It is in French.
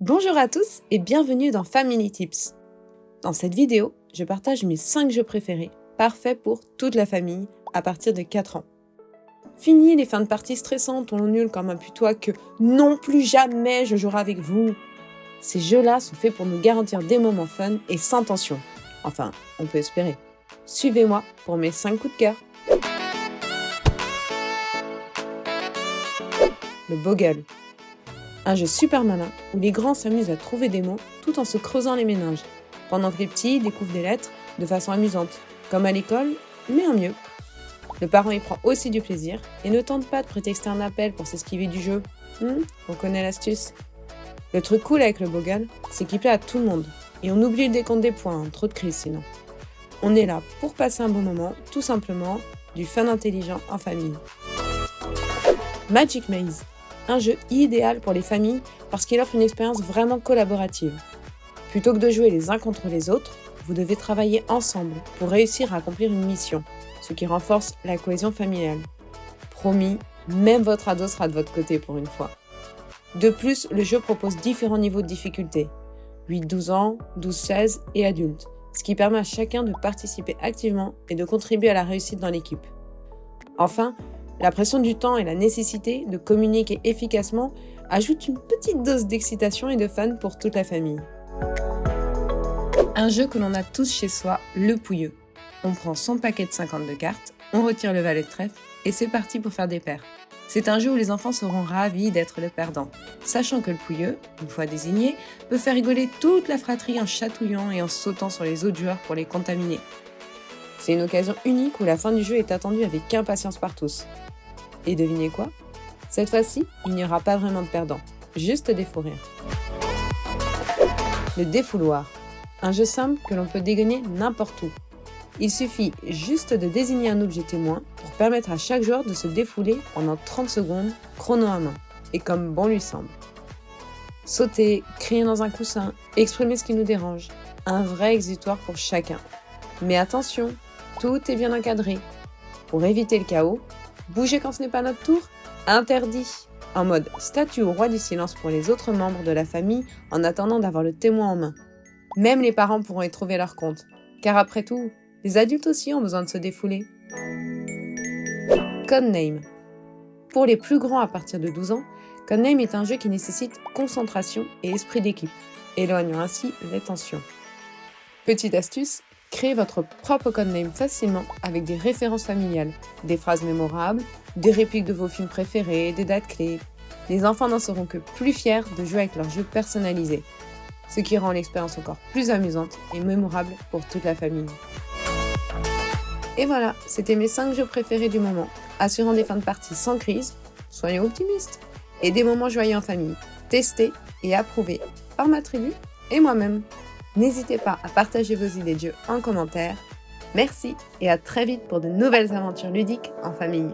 Bonjour à tous et bienvenue dans Family Tips. Dans cette vidéo, je partage mes 5 jeux préférés, parfaits pour toute la famille à partir de 4 ans. Fini les fins de partie stressantes où l'on hurle comme un putois que non plus jamais je jouerai avec vous. Ces jeux-là sont faits pour nous garantir des moments fun et sans tension. Enfin, on peut espérer. Suivez-moi pour mes 5 coups de cœur. Le Boggle. Un jeu super malin où les grands s'amusent à trouver des mots tout en se creusant les méninges, pendant que les petits découvrent des lettres de façon amusante, comme à l'école, mais en mieux. Le parent y prend aussi du plaisir et ne tente pas de prétexter un appel pour s'esquiver du jeu. On connaît l'astuce. Le truc cool avec le Boggle, c'est qu'il plaît à tout le monde, et on oublie le décompte des points, trop de crise sinon. On est là pour passer un bon moment, tout simplement, du fun intelligent en famille. Magic Maze. Un jeu idéal pour les familles parce qu'il offre une expérience vraiment collaborative. Plutôt que de jouer les uns contre les autres, vous devez travailler ensemble pour réussir à accomplir une mission, ce qui renforce la cohésion familiale. Promis, même votre ado sera de votre côté pour une fois. De plus, le jeu propose différents niveaux de difficulté, 8-12 ans, 12-16 et adultes, ce qui permet à chacun de participer activement et de contribuer à la réussite dans l'équipe. Enfin, la pression du temps et la nécessité de communiquer efficacement ajoutent une petite dose d'excitation et de fun pour toute la famille. Un jeu que l'on a tous chez soi, le Pouilleux. On prend son paquet de 52 cartes, on retire le valet de trèfle et c'est parti pour faire des paires. C'est un jeu où les enfants seront ravis d'être le perdant, sachant que le Pouilleux, une fois désigné, peut faire rigoler toute la fratrie en chatouillant et en sautant sur les autres joueurs pour les contaminer. C'est une occasion unique où la fin du jeu est attendue avec impatience par tous. Et devinez quoi ? Cette fois-ci, il n'y aura pas vraiment de perdant, juste des fous rires. Le défouloir. Un jeu simple que l'on peut dégainer n'importe où. Il suffit juste de désigner un objet témoin pour permettre à chaque joueur de se défouler pendant 30 secondes, chrono à main, et comme bon lui semble. Sauter, crier dans un coussin, exprimer ce qui nous dérange. Un vrai exutoire pour chacun. Mais attention, tout est bien encadré. Pour éviter le chaos, bouger quand ce n'est pas notre tour, interdit. En mode statue au roi du silence pour les autres membres de la famille en attendant d'avoir le témoin en main. Même les parents pourront y trouver leur compte, car après tout, les adultes aussi ont besoin de se défouler. Codename. Pour les plus grands à partir de 12 ans, Codename est un jeu qui nécessite concentration et esprit d'équipe, éloignant ainsi les tensions. Petite astuce, créez votre propre codename facilement avec des références familiales, des phrases mémorables, des répliques de vos films préférés, des dates clés. Les enfants n'en seront que plus fiers de jouer avec leur jeu personnalisé, ce qui rend l'expérience encore plus amusante et mémorable pour toute la famille. Et voilà, c'était mes 5 jeux préférés du moment, assurant des fins de partie sans crise, soyons optimistes, et des moments joyeux en famille, testés et approuvés par ma tribu et moi-même. N'hésitez pas à partager vos idées de jeux en commentaire. Merci et à très vite pour de nouvelles aventures ludiques en famille.